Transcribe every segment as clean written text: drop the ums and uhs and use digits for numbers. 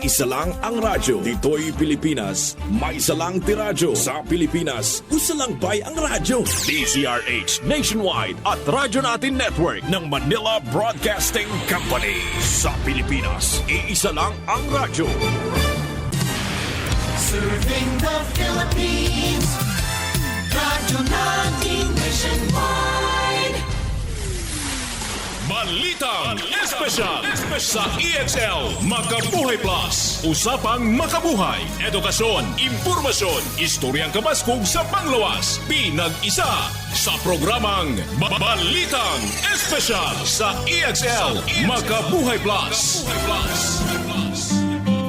Iisa lang ang radyo. Dito'y Pilipinas. May isa lang tiradyo. Sa Pilipinas, usa lang bay ang radyo. DZRH Nationwide at Radyo Natin Network ng Manila Broadcasting Company. Sa Pilipinas, iisa lang ang radyo. Serving the Philippines. Radyo Natin Nationwide. Balitang Espesyal sa EXL Makabuhay Plus. Usapang makabuhay, edukasyon, impormasyon, istoryang kabaskog sa panglawas. Pinag-isa sa programang Balitang Espesyal sa EXL Makabuhay Plus.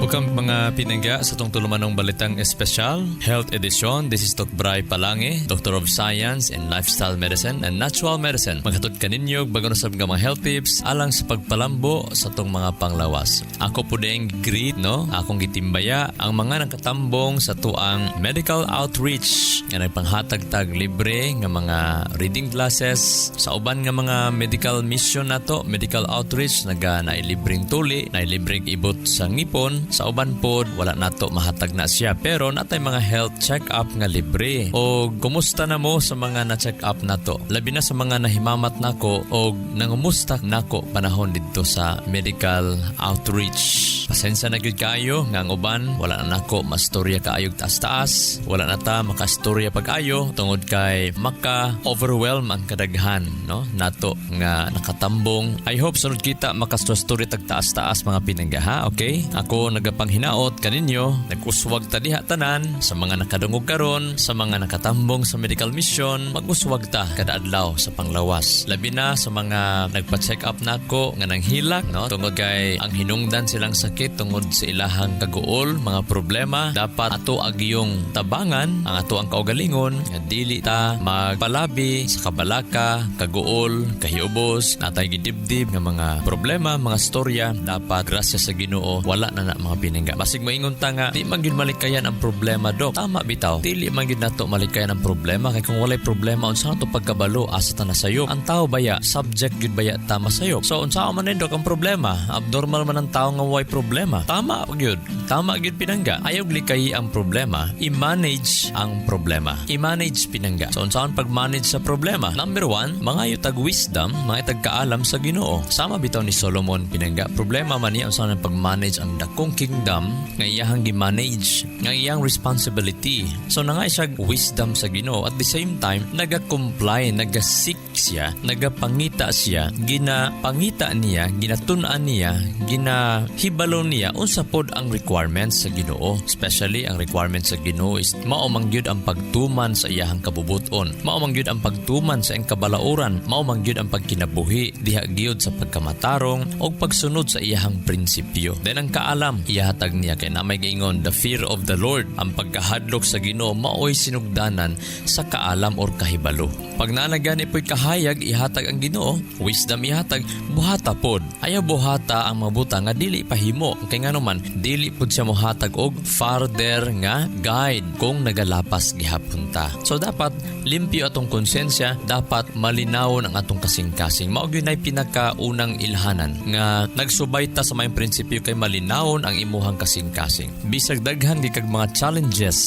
Welcome mga pinangga sa itong tulumanong Balitang Espesyal Health Edition. This is Dr. Bray Palange, Doctor of Science in Lifestyle Medicine and Natural Medicine. Maghatod kaninyo bago na sa mga health tips alang sa pagpalambo sa itong mga panglawas. Ako po din greet, no? Akong gitimbaya ang mga nakatambong sa tuang medical outreach nga nagpanghatag-tag libre nga mga reading classes sa uban nga mga medical mission nato, medical outreach nailibreng tuli, nailibreng ibot sa ngipon. Sa uban pod, wala nato mahatag na siya. Pero natay mga health check-up nga libre. O kumusta na mo sa mga na-check up nato? Labi na sa mga nahimamat nako o nangumusta nako panahon dito sa medical outreach. Pasensya na gyud kayo nga ang uban wala na nako mastorya kaayog taas-taas. Wala na ta makastorya pag-ayo tungod kay maka-overwhelm ang kadaghan, no? Nato nga nakatambong. I hope sunod kita makastorya tag taas-taas mga pinangga, ha? Okay? Ako nagapanghinaot kaninyo, nag-uswag ta diha tanan sa mga nakadungog karon, sa mga nakatambong sa medical mission, mag-uswag ta kada adlaw sa panglawas. Labi na sa mga nagpa-check up nako nga nanghilak, no? Tungod kay ang hinungdan silang sakit tungod sa ilahang kaguol, mga problema, dapat ato agiyong tabangan ang ato ang kaugalingon nga dili ta magpalabi sa kabalaka, kaguol, kahiubos, natay gidibdib nga mga problema, mga storya. Dapat grasya sa Ginoo wala na mga piningga. Basig maingon ta nga di man gyud malikayan ang problema, dok. Tama bitaw. Dili man gyud nato malikayan ang problema kay kung walay problema unsa nato pagkabalo asa ta nasayop. Ang tao baya subject gyud baya ta masayop. So unsa man dok ang problema? Abnormal man ang tao nga way problema. Tama gyud. Tama gyud pinangga. Ayaw likayi ang problema, i-manage ang problema. I-manage pinangga. So unsa ang pag-manage sa problema? Number 1, mga tag wisdom, mga tag kaalam sa Ginoo. Sama bitaw ni Solomon pinangga. Problema man niya unsa ang pag-manage ang dakong kingdom nga iyahang gi-manage, nga iyang responsibility. So nangay siya wisdom sa Ginoo. At the same time, naga-comply, naga-seek siya, nagapangita siya, ginapangita niya, ginatun-an niya, ginahibalo niya unsa pod ang requirements sa Ginoo. Especially ang requirements sa Ginoo is mao man gyud ang pagtuman sa iyahang kabubuton, mao man gyud ang pagtuman sa iyang kabalauran, mao man gyud ang pagkinabuhi diha gyud sa pagkamatarong o pagsunod sa iyahang prinsipyo. Then ang kaalam ihatag niya kay namay giingon, the fear of the Lord, ang pagkahadlok sa Ginoo maoy sinugdanan sa kaalam or kahibalo. Pag nalagani po'y kahayag ihatag ang Ginoo, wisdom ihatag, buhata pod. Ayaw buhata ang mabuta nga dili pahimo. Kay nganuman dili pod siya mohatag og farther nga guide kung nagalapas gihapon ta. So dapat limpyo atong konsensya, dapat malinawon ang atong kasing-kasing. Mao gyud nay pinakaunang ilhanan nga nagsubay ta sa may prinsipyo kay malinawon ang imuhang kasing-kasing. Bisag daghan gi kag mga challenges,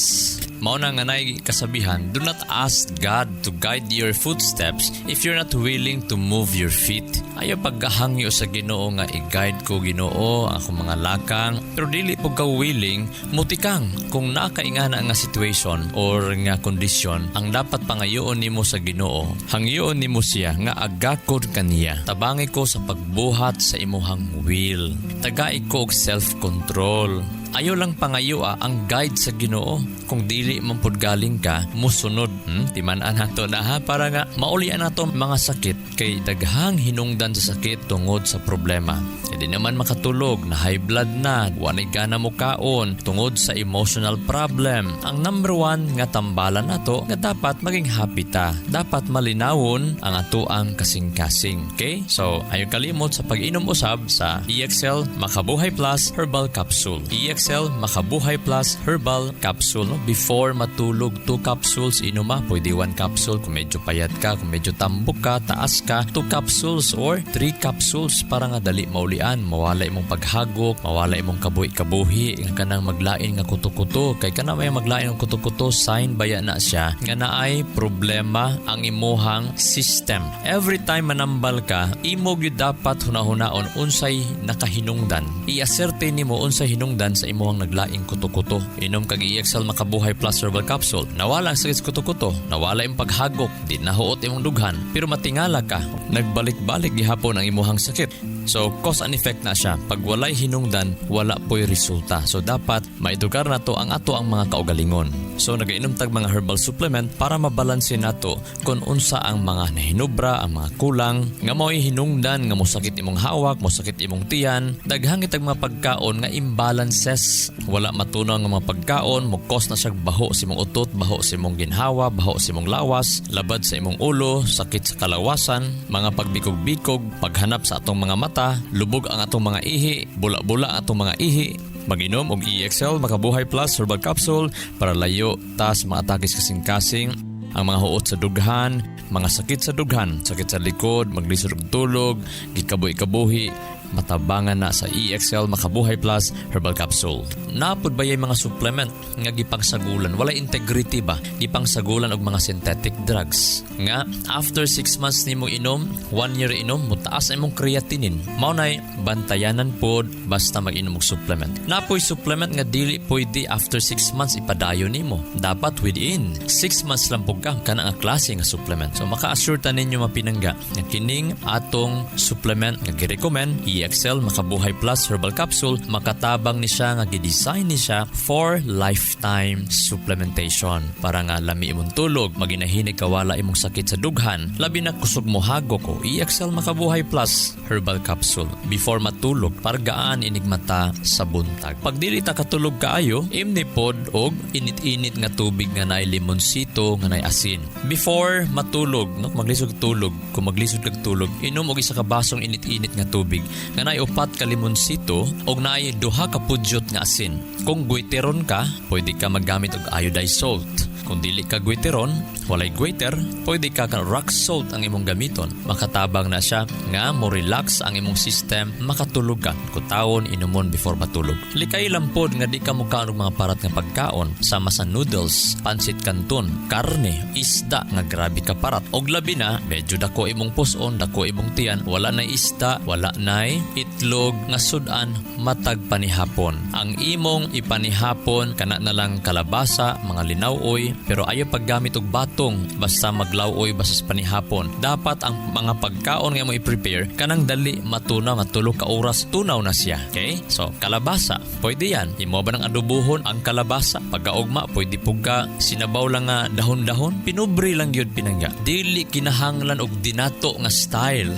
mao na nga nay kasabihan, do not ask God to guide your footsteps if you're not willing to move your feet. Ayaw pagkahangyo sa Ginoo nga i-guide ko Ginoo ako mga lakang, pero dili po ka willing mutikang kung nakaingana nga situation or nga kondisyon. Ang dapat pangayoon nimo sa Ginoo, hangyoon nimo siya nga agakod kaniya. Tabangi ko sa pagbuhat sa imuhang will, tagai ko og self-control. Ayaw lang pangayoa ang guide sa Ginoo. Kung dili man pud galing ka musunod, timan-an nato na ha, para nga maulian nato mga sakit kay daghang hinungdan sa sakit tungod sa problema. Hindi naman makatulog, na high blood na, wanay gana mo kaon tungod sa emotional problem. Ang number 1 nga tambalan nato nga dapat maging happy ta. Dapat malinawon ang atoang kasing-kasing. Okay? So, ayaw kalimot sa pag-inom usab sa EXL Makabuhay Plus Herbal Capsule. EXL Makabuhay Plus Herbal Capsule. No? Before matulog, 2 capsules inuma. Pwede 1 capsule kung medyo payat ka, kung medyo tambok ka, taas ka. 2 capsules or 3 capsules para nga dali maulian kabahian, mawala imong paghagok, mawala imong kabuhi-kabuhi, nga kanang maglain nga kuto-kuto. Kay kana may maglain nga kuto-kuto, sign baya na siya nga naay problema ang imuhang system. Every time manambal ka, imo gyud dapat hunahunaon unsay nakahinungdan. I-ascertain nimo unsay hinungdan sa imuhang naglaing kuto-kuto. Inom kag EXL Makabuhay Plus Herbal Capsule. Nawala ang sakit sa kuto-kuto, nawala imong paghagok, di nahuot imong dughan, pero matingala ka, nagbalik-balik gihapon ang imuhang sakit. So, cause and effect na siya. Pag walay hinungdan, wala po'y resulta. So, dapat maidugar na to ang ato ang mga kaugalingon. So, nagainom tag mga herbal supplement para mabalansin nato kung unsa ang mga nahinubra, ang mga kulang, nga mo'y hinungdan, nga mo sakit imong hawak, mo sakit imong tiyan, daghang itag mga pagkaon nga imbalances. Wala matunaw nga mga pagkaon, mo cause na siya baho sa imong utot, baho sa imong ginhawa, baho sa imong lawas, labad sa imong ulo, sakit sa kalawasan, mga pagbikog-bikog, paghanap sa atong mga mata, lubog ang atong mga ihi, bula-bula ang atong mga ihi. Mag-inom og EXL Makabuhay Plus Herbal Capsule para layo ta sa mga atake sa kasing-kasing, ang mga huot sa dughan, mga sakit sa dughan, sakit sa likod, maglisod og tulog, gikabuhi-kabuhi, matabangan na sa EXL Makabuhay Plus Herbal Capsule. Napod ba yung mga supplement nga gipangsagulan? Wala integrity ba? Gipangsagulan og mga synthetic drugs. Nga, after 6 months nimo inom, 1 year inom, mutaas imong creatinine. Maunay, bantayanan pod basta mag-inom og supplement. Napoy supplement nga dili pwede after 6 months ipadayon nimo. Dapat within 6 months lang pug ka kana nga klase nga supplement. So maka-assure ta ninyo mapinangga nga kining atong supplement nga gi-recommend EXL Makabuhay Plus Herbal Capsule, makatabang ni siya nga gidesign ni siya for lifetime supplementation para nga lami imong tulog, maginahinig kawala imong sakit sa dughan, labi na kusog mo hagok ko EXL Makabuhay Plus Herbal Capsule before matulog para gaan inigmata sa buntag. Pag dili ta katulog kaayo, imni pod og init-init nga tubig nga naay limonsito nga naay asin. Before matulog, no, maglisod tulog, kung maglisod kag tulog, inom og isa ka basong init-init nga tubig nga naay 4 ka limonsito og naay 2 ka pudyot nga asin. Kung guiteron ka, pwede ka maggamit og iodized salt. Kung dili ka guiteron, walay guiter, pwede ka rock salt ang imong gamiton. Makatabang na siya nga mo relax ang imong system, makatulog ka. Kutawon inumon before matulog. Likay lampod nga di ka mukaon og mga parat nga pagkaon sama sa noodles, pansit canton, karne, isda nga grabe ka parat. Og labi na, medyo dako imong puson, dako imong tiyan, wala na isda, wala na itlog nga sudan matag panihapon. Ang imong ipanihapon kana na lang kalabasa, mga linawoy, pero ayaw paggamit og batong basta maglawoy basta sa panihapon. Dapat ang mga pagkaon nga mo i-prepare kanang dali matunaw nga 3 ka oras tunaw na siya. Okay? So, kalabasa, pwede yan. Imo ba nang adobohon ang kalabasa? Pagkaugma, pwede pugka sinabaw lang nga dahon-dahon. Pinubri lang yun pinangga. Dili kinahanglan og dinato nga style.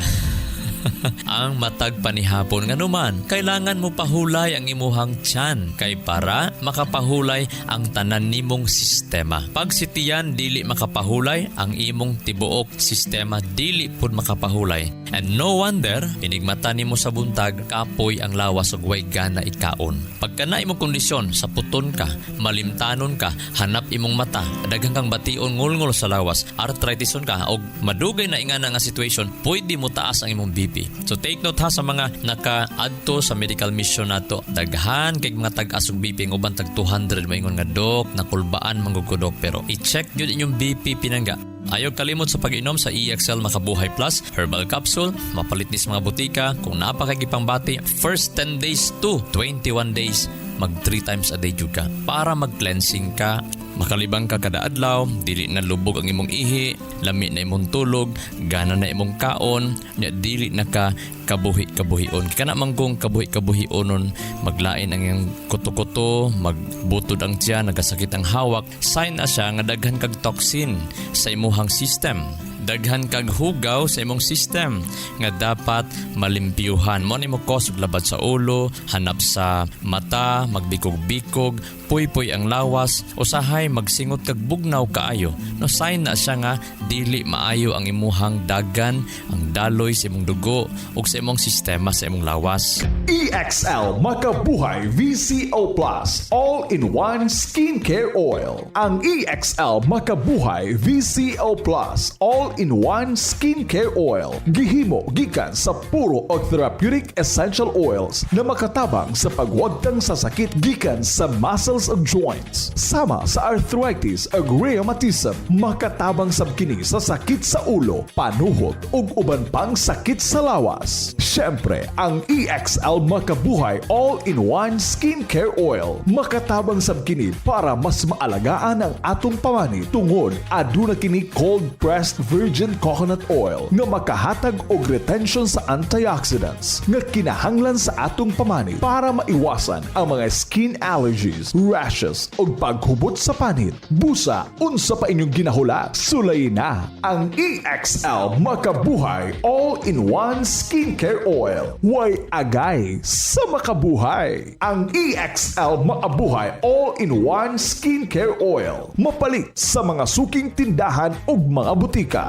Ang matag panihapon nga naman, kailangan mo pahulay ang imuhang tiyan kay para makapahulay ang tanan nimong sistema. Pag si tiyan dili makapahulay, ang imong tibuok sistema dili pud makapahulay. And no wonder, inigmata nimo sa buntag, kapoy ang lawas ug way gana ikaon. Pagka na imong kondisyon, sa puton ka, malimtanon ka, hanap imong mata, daghang kang bation ngulngol sa lawas, arthritison ka, og madugay na ingana nga situation, pwede mo taas ang imong BP. So take note ha sa mga naka-adto sa medical mission nato. Daghan kay mga tag-asog BP ng uban tag 200 maingon nga dok, nakulbaan manggugudok, pero i-check gyud inyong BP pinangga. Ayaw kalimot sa pag-inom sa EXL Makabuhay Plus Herbal Capsule. Mapalit ni sa mga butika. Kung napakagipang bati, first 10 days to 21 days, mag 3 times a day jud ka para mag-cleansing ka. Makalibang ka kada adlaw, dili na lubog ang imong ihi, lami na imong tulog, gana na imong kaon, nya dili na ka kabuhi-kabuhion. Kana manggong kabuhi-kabuhionon, maglain ang iyang kuto-kuto, magbutod ang tiyan, nagasakit ang hawak, sign na siya nga daghan kag toxin sa imuhang system. Daghan kag hugaw sa imong system nga dapat malimpyuhan. Mo nimo kosog labad sa ulo, hanap sa mata, magbikog-bikog, puy-puy ang lawas, usahay magsingot kag bugnaw kaayo. No sign na siya nga dili maayo ang imuhang dagan, ang daloy sa imong dugo ug sa imong sistema sa imong lawas. EXL Makabuhay VCO Plus All-in-One Skincare Oil. Ang EXL Makabuhay VCO Plus All-in-One all-in-one skincare oil. Gihimo gikan sa puro o therapeutic essential oils na makatabang sa pagwagtang sa sakit gikan sa muscles ug joints. Sama sa arthritis ug rheumatism, makatabang sab kini sa sakit sa ulo, panuhot ug uban pang sakit sa lawas. Syempre, ang EXL Makabuhay All-in-One Skincare Oil makatabang sab kini para mas maalagaan ang atong pamani tungod aduna kini cold pressed virgin coconut oil nga makahatag og retention sa antioxidants nga kinahanglan sa atong pamani para maiwasan ang mga skin allergies, rashes ug paghubot sa panit. Busa, unsa pa inyong ginahula? Sulayin na ang EXL Makabuhay All-in-One Skincare Oil. Way agay sa makabuhay. Ang EXL Makabuhay All-in-One Skincare Oil. Mapalit sa mga suking tindahan ug mga butika.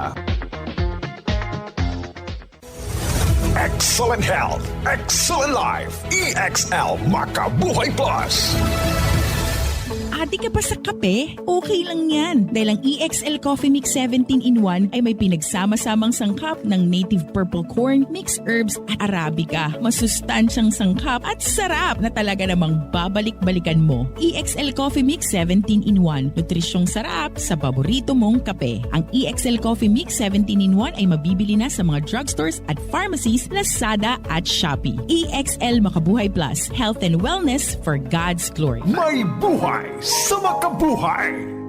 Excellent health, excellent life. EXL Makabuhay Plus. Adi ka pa sa kape? Okay lang yan. Dahil ang EXL Coffee Mix 17-in-1 ay may pinagsama-samang sangkap ng native purple corn, mixed herbs at Arabica. Masustansyang sangkap at sarap na talaga namang babalik-balikan mo. EXL Coffee Mix 17-in-1. Nutrisyong sarap sa paborito mong kape. Ang EXL Coffee Mix 17-in-1 ay mabibili na sa mga drugstores at pharmacies, Lazada at Shopee. EXL Makabuhay Plus. Health and wellness for God's glory. May buhay sa makabuhay!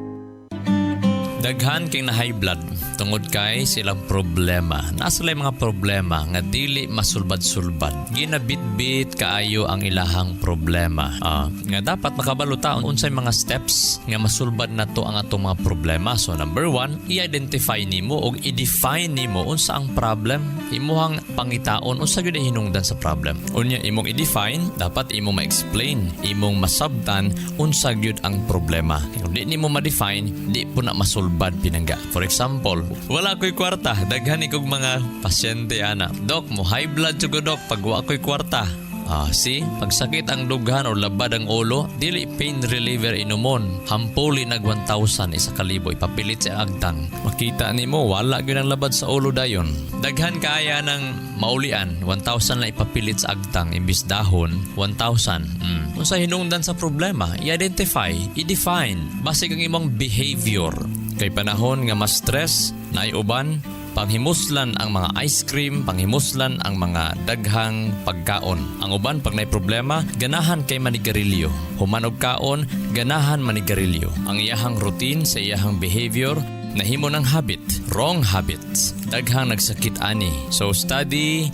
Daghan kay na high blood tungod kay silang problema. Nasa lay mga problema nga dili masulbad-sulbad. Ginabitbit kaayo ang ilahang problema. Nga dapat makabalo taon unsay mga steps nga masulbad nato ang atong mga problema. So number 1, i-identify nimo og i-define nimo unsa ang problem. Imuhang pangitaon unsa gyud hinungdan sa problem. Unya imong i-define, dapat imong ma-explain, imong masabtan unsa gyud ang problema. Kung di nimo ma-define, di po na masulbad pinangga. For example, wala ko'y kwarta, daghan ikog mga pasyente ana. Dok, mo high blood to go dok pag wa ko'y kwarta. Pagsakit ang dughan o labad ang ulo, dili pain reliever inumon. Hampuli nag 1,000 isa kalibo ipapilit sa agtang. Makita nimo wala gyud ang labad sa ulo dayon. Daghan kaya ng maulian, 1,000 na ipapilit sa agtang imbis dahon 1,000. Unsa hinungdan sa problema? I-identify, i-define base kang imong behavior. Kay panahon nga mas stress, naay uban panghimuslan ang mga ice cream, panghimuslan ang mga daghang pagkaon. Ang uban pag nay problema, ganahan kay manigarilyo. Human og kaon, ganahan manigarilyo. Ang iyahang routine sa iyahang behavior nahimo ng habit, wrong habits. Daghang nagsakit ani. So study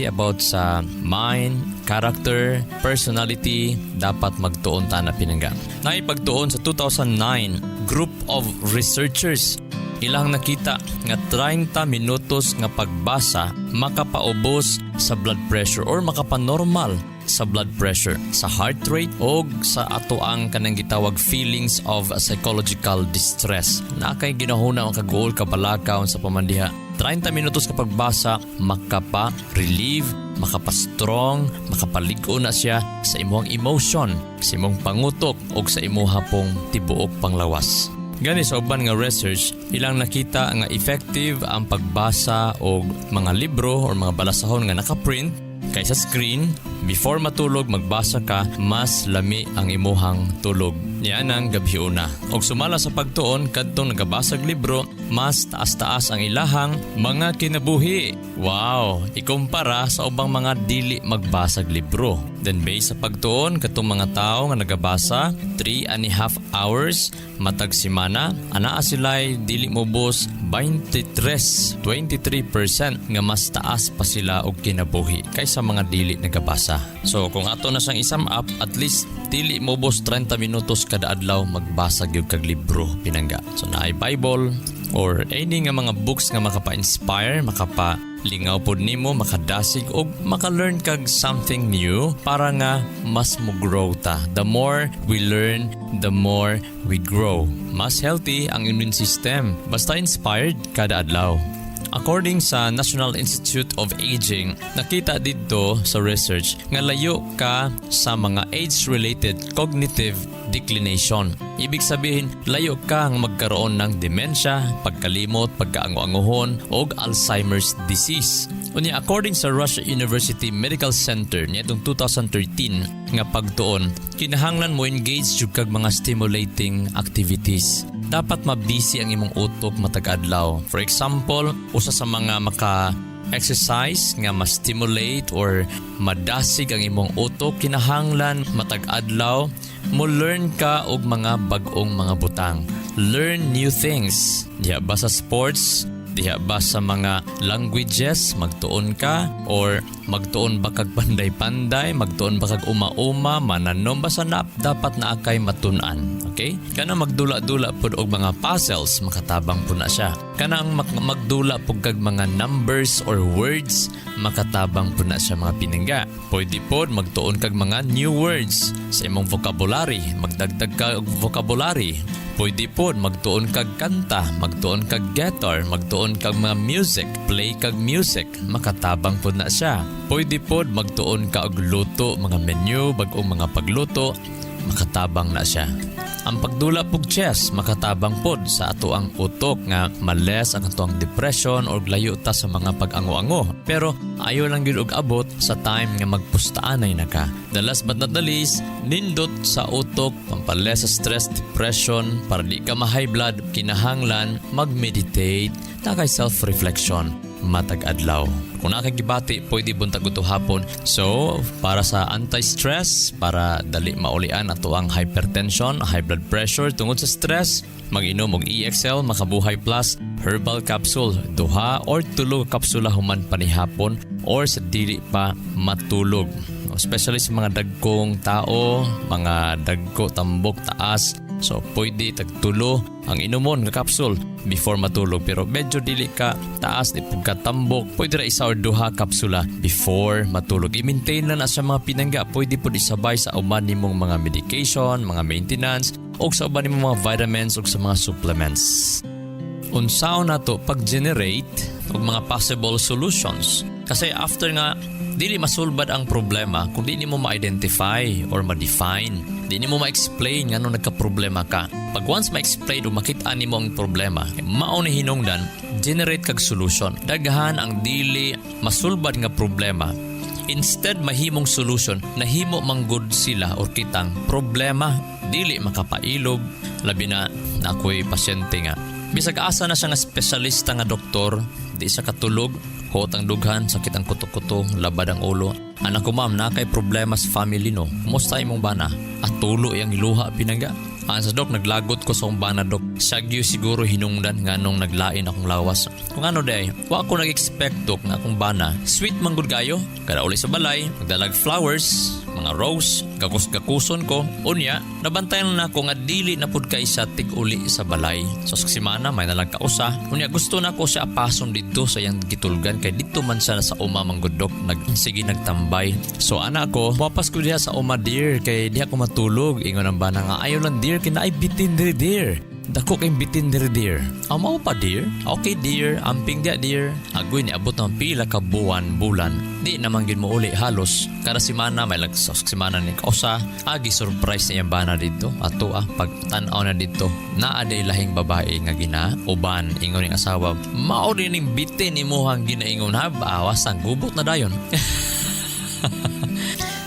about sa mind, character, personality, dapat magtuon ta na pinangga. Nay pagtuon sa 2009, group of researchers ilang nakita nga 30 minutos nga pagbasa makapaubos sa blood pressure or makapanormal sa blood pressure, sa heart rate o sa ato ang kanang gitawag feelings of psychological distress. Na kay ginahuna ang kagool kabalakaw sa pamandiha. 30 minutos ka pagbasa makapa-relieve, makapa-strong, makapaligo na siya sa imong emotion, sa imong pangutok o sa imuha pong tibuok panglawas. Gani sa uban nga research, ilang nakita nga effective ang pagbasa og mga libro o mga balasahon nga nakaprint kaysa screen. Before matulog magbasa ka, mas lami ang imuhang tulog. Yan ang gabhiuna. Og sumala sa pagtuon kadtong nagabasag libro, mas taas-taas ang ilahang mga kinabuhi. Wow! Ikumpara sa ubang mga dili magbasag libro. Then based sa pagtuon katong mga tao nga nagabasa 3.5 hours matag semana, anaa sila'y dili mobos 23% nga mas taas pa sila og kinabuhi kaysa mga dili nagabasa. So kung ato na siyang isum up, at least dili mobos 30 minutos kada adlaw magbasa gyud kag libro pinangga. So naay Bible or any nga mga books nga makapa-inspire, makapalingaw pod nimo, makadasig og maka-learn kag something new para nga mas mo grow ta. The more we learn, the more we grow. Mas healthy ang immune system basta inspired kada adlaw. according sa National Institute of Aging, nakita dito sa research nga layo ka sa mga age-related cognitive declination. Ibig sabihin, layo ka ang magkaroon ng demensya, pagkalimot, pagkaango-angohon o Alzheimer's disease. Unya, according sa Russian University Medical Center niadtong 2013 nga pagtuon, kinahanglan mo engage jud kag mga stimulating activities. Dapat mabisi ang imong utok matag adlaw. For example, usa sa mga exercise nga ma-stimulate or madasig ang imong utok, kinahanglan matag adlaw mo learn ka og mga bag-ong mga butang. Learn new things. Diha ba sa sports? Diha ba sa mga languages, magtuon ka? Or magtuon ba kag panday-panday? Magtuon ba kag uma-uma? Mananom ba sa dapat na akay matunan? Okay? Kana magdula-dula pod og mga puzzles, makatabang po na siya. Kana ang magdula po kag mga numbers or words, makatabang po na siya mga piningga. Pwede pod magtuon kag mga new words sa imong vocabulary, magdagdag ka og vocabulary. Pwede pod magtuon kag kanta, magtuon kag guitar, magtuon kag mga music, play kag music, makatabang pod na siya. Pwede pod magtuon ka og luto, mga menu, bag-ong mga pagluto, makatabang na siya. Ang pagdula pug chess makatabang pod sa ato ang utok nga males ang ato ang depression or layo ta sa mga pag-ango-ango. Pero ayo lang gyud og abot sa time nga magpustaanay na ka. The last but not the least, nindot sa utok pampales sa stress, depression, para di ka ma-high blood, kinahanglan mag-meditate, nakay self-reflection matag adlaw. Kung nakagibati, pwede buntag uto hapon. So, para sa anti-stress, para dali maulian ato ang hypertension, high blood pressure tungod sa stress, mag-inom og EXL Makabuhay Plus herbal capsule, 2 or 3 kapsula human panihapon or sa dili pa matulog. Especially sa mga dagkong tao, mga dagko tambok taas. So, pwede tagtulo ang inumon nga capsule before matulog. Pero medyo dili ka taas, di pagkatambok, pwede ra 1 or 2 kapsula before matulog. I-maintain na sa mga pinangga. Pwede po isabay sa uman nimong mga medication, mga maintenance, o sa uban nimong mga vitamins o sa mga supplements. Unsaon na to pag-generate og mga possible solutions. Kasi after nga, dili masulbad ang problema kung di mo ma-identify or ma-define. Di mo ma-explain nga nung nagka-problema ka. Pag once ma-explain o makita mo ang problema, mao ni hinungdan, generate kag solution. Daghan ang dili masulbad nga problema. Instead, mahimong solution, nahimo manggod sila or kitang problema. Dili makapailog, labi na ako'y pasyente nga. Bisag asa na siya nga espesyalista nga doktor, di sa katulog, hot ang dughan, sakit ang kuto-kuto, labad ang ulo. Anak ko ma'am, nakay problema sa family no. Kumusta imong bana? At tulo yung iluha pinangga. Sa dok, naglagot ko sa bana dok. Sagyo siguro hinungdan nga nung naglain akong lawas. Kung ano day, wa ako nag-expect dok na akong bana. Sweet manggod kayo, kada uli sa balay, magdalag flowers, mga rose, gakus-gakuson ko. Unya, nabantayan na ako nga dili na pud kay sa tig-uli sa balay. So sa simana, may nalang kausa. Unya, gusto na ko siya apason dito sa yang gitulgan kay dito man siya sa uma manggod dok. Sige nagtambay. So anak ko, wapas ko diha sa uma dear kay diha ko matulog. Ingon ang bana nga ayaw lang dear kina ay bitin diri dear. Dako kay bitin diri dear. Mao pa dear? Okay dear, amping dia dear. Agoy ni abot ng pila ka buwan. Di naman gyud mo uli halos. Kada semana may lagsos semana ni kausa. Agi surprise niya bana dito. Ato pag tan-aw na dito. Naa day lahing babae nga ginauban ingon ning asawa. Mao din ning bitin imuhang ginaingon ha. Bawas ang gubot na dayon.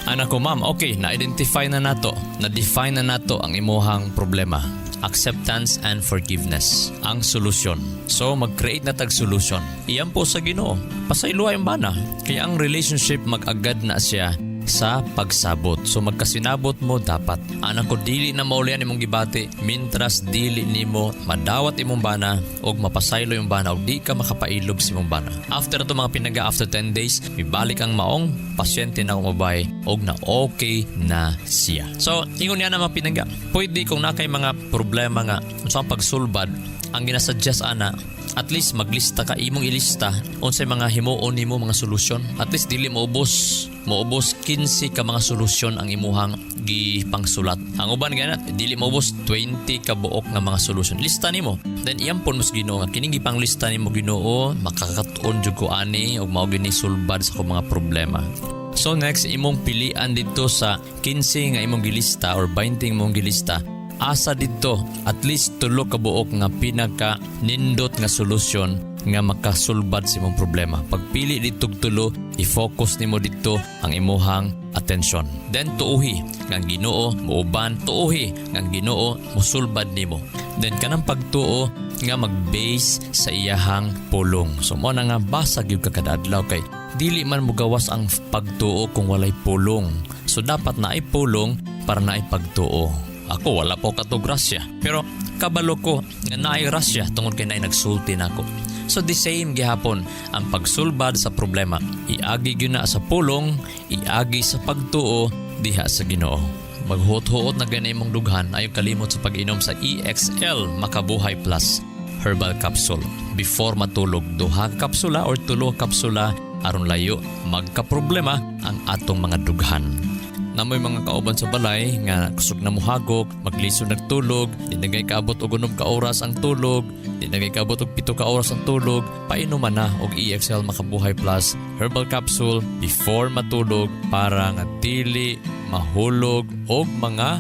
Anak ko ma'am, okay, na-identify na nato. Na-define na nato ang imuhang problema. Acceptance and forgiveness ang solusyon. So mag-create na tag solution. Iyan po sa Ginoo. Pasayloy ang bana. Kaya ang relationship mag-agad na siya sa pagsabot. So magkasinabot mo dapat. Anak ko dili na maulian imong gibati mintras dili nimo madawat imong bana og mapasaylo yung bana og di ka makapailog sa imong bana. After to mga pinaga after 10 days, ibalik ang maong pasyente na umabay og na okay na siya. So ingon niya na mga pinaga. Pwede kung nakay mga problema nga sa pagsulbad, ang ginasuggest ana at least maglista ka, imong ilista unsay mga himuon nimo mga solusyon. At least dili maubos 15 ka mga solusyon ang imuhang gipangsulat. Ang uban ganat dili maubos 20 ka buok nga mga solusyon. Lista nimo. Then iyampon mo sa Ginoo nga kining gipanglista nimo Ginoo makakatuon jud ko ani og mao gini sulbad sa akong mga problema. So next, imong pilian dito sa 15 nga imong gilista or 20 imong gilista. Asa dito at least tulo ka buok nga pinaka nindot nga solusyon nga makasulbad sa imong problema. Pagpili dito tulo, i-focus nimo dito ang imuhang atensyon. Then tuuhi nga Ginoo muuban, tuuhi nga Ginoo musulbad nimo. Then kanang pagtuo nga mag-base sa iyahang pulong. So mo na nga basag yung kada adlaw kay dili man mugawas ang pagtuo kung walay pulong. So dapat na ay pulong para na ay pagtuo. Ako wala po katong grasya. Pero kabalo ko nga naay grasya tungod kay naay nagsulti nako. So the same gihapon ang pagsulbad sa problema. Iagi gyud na sa pulong, iagi sa pagtuo diha sa Ginoo. Maghuot-huot na ganay mong dughan ayo kalimot sa pag-inom sa EXL Makabuhay Plus Herbal Capsule. Before matulog, 2 kapsula or 3 kapsula aron layo magka-problema ang atong mga dughan. Namoy mga kauban sa balay nga kusog na muhagok, maglisod nagtulog, di nagay kaabot og 9 ka oras ang tulog, di nagay kaabot og 7 ka oras ang tulog, painuman na og EXL Makabuhay Plus Herbal Capsule before matulog para nga dili mahulog og mga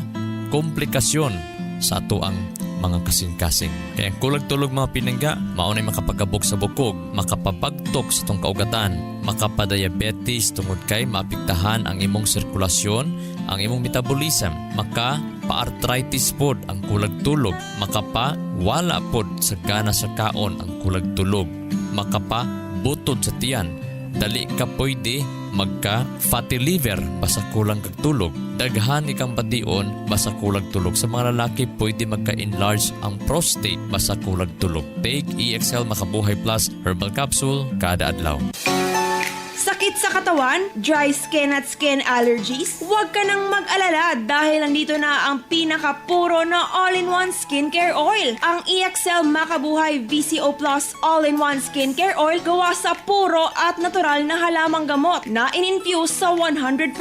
komplikasyon sa ato ang mga kasing-kasing. Kaya kulag tulog mga pinangga, maunay makapagabok sa bukog, makapabagtok sa tong kaugatan, makapadiabetes tungod kay maapektahan ang imong sirkulasyon, ang imong metabolism, maka-arthritis pod ang kulag tulog, makapa-wala pod sa gana sa kaon ang kulag tulog, makapa-butod sa tiyan, dali ka pwede magka-fatty liver basta kulang kag tulog. Daghan ikang padion basta kulang tulog. Sa mga lalaki, pwede magka-enlarge ang prostate basta kulang tulog. Take EXL Makabuhay Plus Herbal Capsule kada adlaw. Sakit sa katawan, dry skin at skin allergies? Huwag ka nang mag-alala dahil nandito na ang pinakapuro na all-in-one skincare oil. Ang EXL Makabuhay VCO Plus All-in-One Skincare Oil gawa sa puro at natural na halamang gamot na in-infuse sa 100%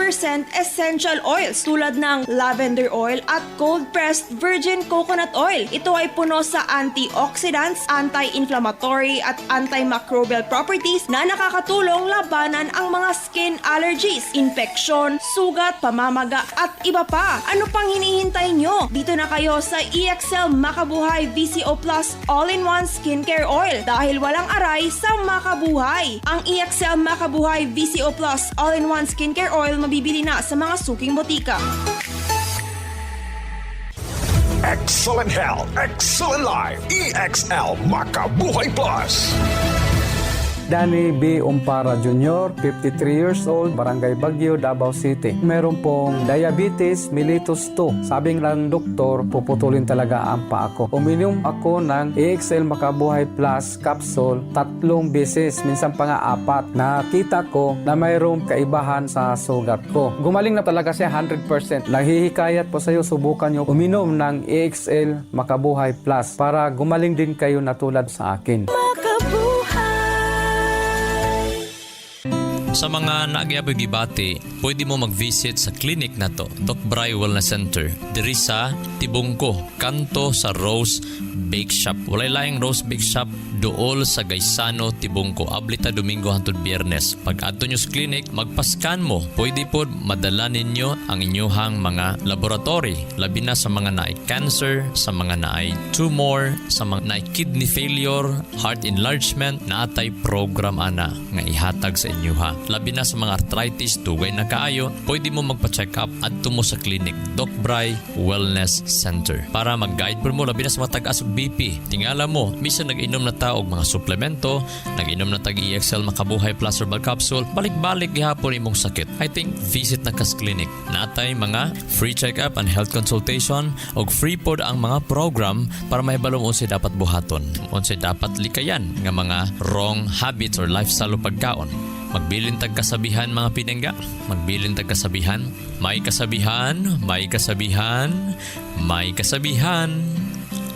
essential oils tulad ng lavender oil at cold-pressed virgin coconut oil. Ito ay puno sa antioxidants, anti-inflammatory at antimicrobial properties na nakakatulong labanan ang mga skin allergies, infeksyon, sugat, pamamaga at iba pa. Ano pang hinihintay nyo? Dito na kayo sa EXL Makabuhay VCO Plus All-in-One Skincare Oil dahil walang aray sa makabuhay. Ang EXL Makabuhay VCO Plus All-in-One Skincare Oil mabibili na sa mga suking botika. Excellent health, excellent life. EXL Makabuhay Plus. Danny B. Umpara Jr., 53 years old, Barangay Baguio, Davao City. Meron pong diabetes mellitus 2. Sabing lang doktor, puputulin talaga ang paa ko. Uminom ako ng EXL Makabuhay Plus capsule 3 beses, minsan pa nga 4. Nakita ko na mayroong kaibahan sa sugat ko. Gumaling na talaga siya 100%. Nahihikayat po sa iyo, subukan nyo uminom ng EXL Makabuhay Plus para gumaling din kayo na tulad sa akin. Sa mga naagyabay gibati, pwede mo mag-visit sa clinic na to, Doc Bry Wellness Center. Diri sa Tibungko, kanto sa Rose Bake Shop. Walay laing Rose Bake Shop, dool sa Gaisano, Tibungko. Ablita Domingo hangtod Biyernes. Pag adto nyo sa clinic, magpaskan mo. Pwede po madala ninyo ang inyuhang mga laboratory. Labi na sa mga naay cancer, sa mga naay tumor, sa mga naay kidney failure, heart enlargement, naatay program ana nga ihatag sa inyuha. Labi na sa mga arthritis, tugay na kaayo, pwede mo magpa-check up adto mo sa clinic, Doc Bry Wellness Center. Para mag-guide po mo, labi na sa mga tag-asog BP. Tingala mo, misa nag-inom na ta og mga suplemento, nag-inom na tag EXL Makabuhay Plus Herbal Capsule, balik-balik gihapon imong sakit. I think visit na kas clinic. Natay mga free check-up and health consultation og free pod ang mga program para mahibalom unsay dapat buhaton, unsay dapat likayan nga mga wrong habits or lifestyle o pagkaon. Magbilin tag kasabihan mga pinangga. Magbilin tag kasabihan. May kasabihan, may kasabihan, may kasabihan.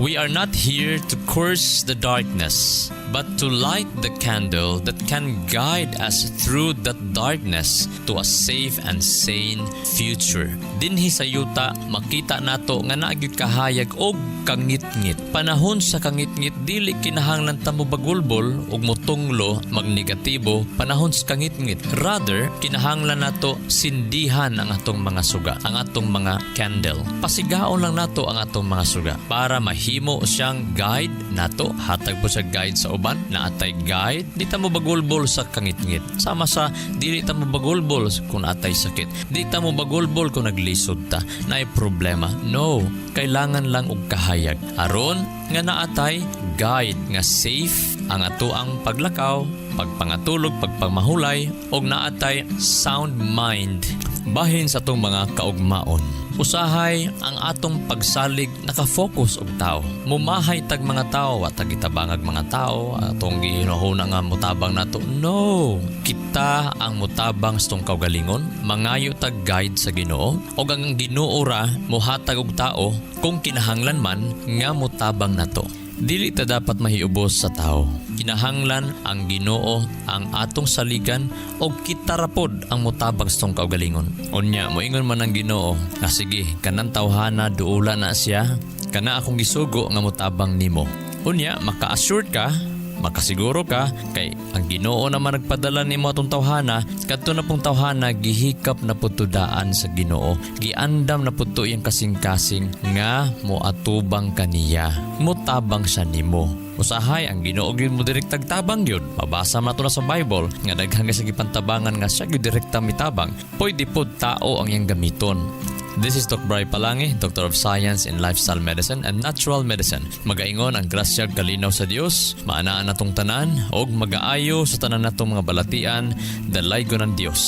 We are not here to curse the darkness, but to light the candle that can guide us through that darkness to a safe and sane future. Dinhi sa yuta, makita nato nga nagyud kahayag og kangit-ngit. Panahon sa kangit-ngit, dili kinahanglan ta mo bagulbol og motunglo magnegatibo. Panahon sa kangit-ngit, rather kinahanglan nato sindihan ang atong mga suga, ang atong mga candle. Pasigaon lang nato ang atong mga suga para mahimo siyang guide nato. Hatag po sa guide sa uban, naatay guide, di ta mo bagulbol sa kangit-ngit. Sama sa dili ta mo bagulbol kung atay sakit. Di ta mo bagulbol kung naglisod ta, naay problema. No, kailangan lang og kahayag. Aron nga naatay guide nga safe ang ato ang paglakaw, pagpangatulog, pagpamahulay, og naatay sound mind bahin sa atong mga kaugmaon. Usahay ang atong pagsalig nakafocus og tao. Mumahay tag mga tao, wa tag itabangag mga tao, atong gihinahuna nga mutabang nato. No, kita ang mutabang sa tong kaugalingon, mangayo tag guide sa Ginoo, og ang Ginoo ra mohatag og tao kung kinahanglan man nga mutabang nato. Dili ta dapat mahiubos sa tao. Kinahanglan ang Ginoo ang atong saligan o kita rapod ang mutabang sa tong kaugalingon. Unya, moingon man ang Ginoo nga sige, kanang tawhana duula na siya, kana akong gisugo nga mutabang nimo. Unya, maka-assured ka, makasiguro ka kay ang Ginoo naman nagpadala nimo atong tawhana. Kadto na pong tawhana gihikap na putudaan sa Ginoo, giandam na puto iyang kasing-kasing nga moatubang kaniya, mutabang siya nimo. Usahay ang Ginoo gyud mo direktag tabang gyud. Mabasa man to na sa Bible nga daghang sa gipantabangan nga siya gyud direkta mitabang. Pwede pod tao ang iyang gamiton. This is Dr. Bry Palange, Doctor of Science in Lifestyle Medicine and Natural Medicine. Magaingon ang grasya kalinaw sa Dios, maanaan natong tanan, og magaayo sa tanan natong mga balatian, dalaygo ng Dios.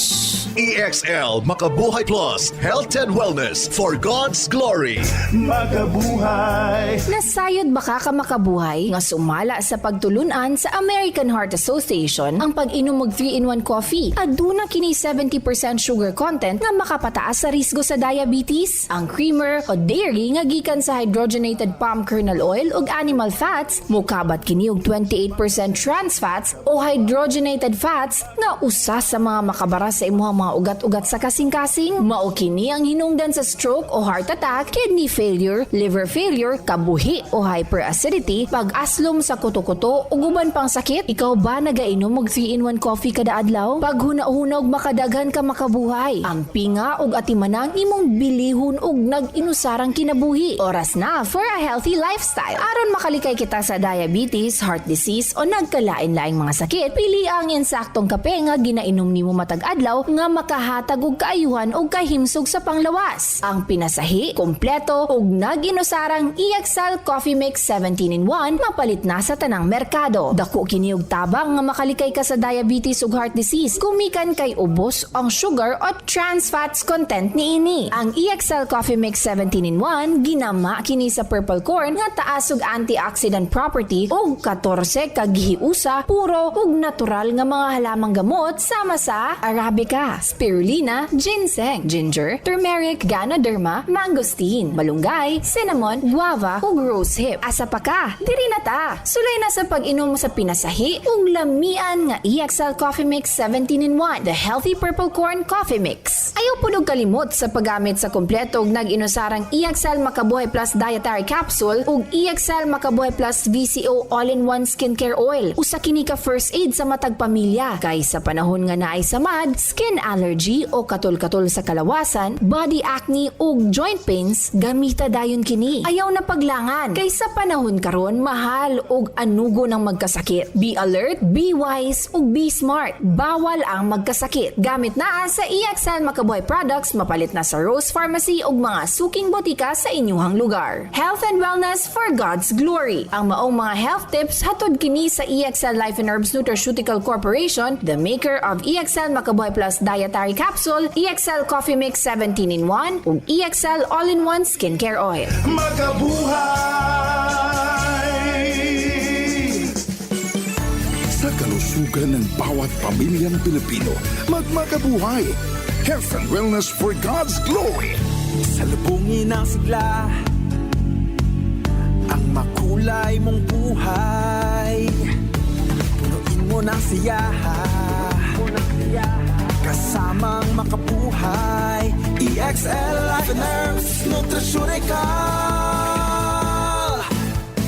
EXL Makabuhay Plus, Health and Wellness for God's Glory. Makabuhay. Nasayod ba ka makabuhay nga sumala sa pagtulunan sa American Heart Association ang pag-inom og 3-in-1 coffee? Aduna kini 70% sugar content nga makapataas sa risgo sa diabetes. Ang creamer o dairy nga gikan sa hydrogenated palm kernel oil ug animal fats mukabat kini og 28% trans fats o hydrogenated fats nga usa sa mga makabara sa imong mga ugat-ugat sa kasing-kasing. Mao kini ang hinungdan sa stroke o heart attack, kidney failure, liver failure, kabuhi o hyperacidity, pag-aslom sa kuto-kuto ug uban pang sakit. Ikaw ba nagainom og 3-in-1 coffee kada adlaw? Pag huna-hunog makadaghan ka makabuhay. Ang pinga ug atimanang imong bilihon ug nag-inusarang kinabuhi. Oras na for a healthy lifestyle. Aron makalikay kita sa diabetes, heart disease o nagkalain-laing mga sakit, pili ang insaktong kape nga ginainom nimo matag adlaw nga makahatag og kaayuhan og kahimsog sa panglawas. Ang pinasahi, kompleto ug nag-inusarang EXL Coffee Mix 17-in-1 mapalit na sa tanang merkado. Dako kini og tabang nga makalikay ka sa diabetes ug heart disease kumikan kay ubos ang sugar o trans fats content niini. Ang EXL Coffee Mix 17-in-1 ginama kini sa purple corn nga taas og antioxidant property ug 14 ka gihiusa puro ug natural nga mga halamang gamot sama sa arabica, spirulina, ginseng, ginger, turmeric, ganoderma, mangosteen, malunggay, cinnamon, guava ug rosehip. Asa pa ka? Diri na ta. Sulay na sa pag-inom sa pinasahi ug lamian nga EXL Coffee Mix 17-in-1, the healthy purple corn coffee mix. Ayaw pud og kalimot sa paggamit sa kompleto ug nag-inusarang EXL Makabuhay Plus Dietary Capsule ug EXL Makabuhay Plus VCO All-in-One Skincare Oil. Usa kini ka first aid sa matag pamilya kay sa panahon nga naay samad, skin allergy o katol-katol sa kalawasan, body acne ug joint pains, gamita dayon kini. Ayaw na paglangan kay sa panahon karon mahal ug anugo ng magkasakit. Be alert, be wise ug be smart. Bawal ang magkasakit. Gamit na sa EXL Makabuhay products mapalit na sa Rose Pharmacy ug mga suking botika sa inyong lugar. Health and wellness for God's glory. Ang maong mga health tips hatod kini sa EXL Life and Herbs Nutraceutical Corporation, the maker of EXL Makabuhay Plus Dietary Capsule, EXL Coffee Mix 17-in-1 ug EXL All-in-One Skincare Oil. Makabuhay! Sa kalusugan ng bawat pamilyang Pilipino, magmakabuhay! Health and wellness for God's glory! Salubungin ang sigla, ang makulay mong buhay. ng siyaha, kasamang makabuhay. EXL Life and Herbs Nutraceutical.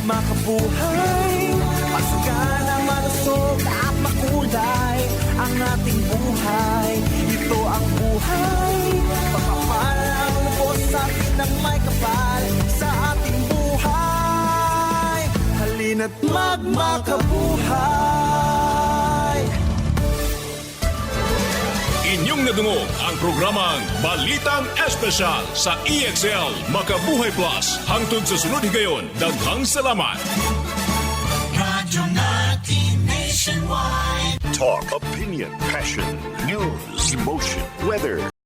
Makabuhay, masagana, malusog at makulay ang ating buhay. Ito ang buhay, pagpapalang lubos sa atin ng may kapal sa ating buhay. Halina't magmakabuhay. Inyong nadungog ang programang Balitang Espesyal sa EXL Makabuhay Plus. Hangtod sa sunod higayon, daghang salamat. Radyo natin nationwide. Talk, opinion, passion, news, emotion, weather.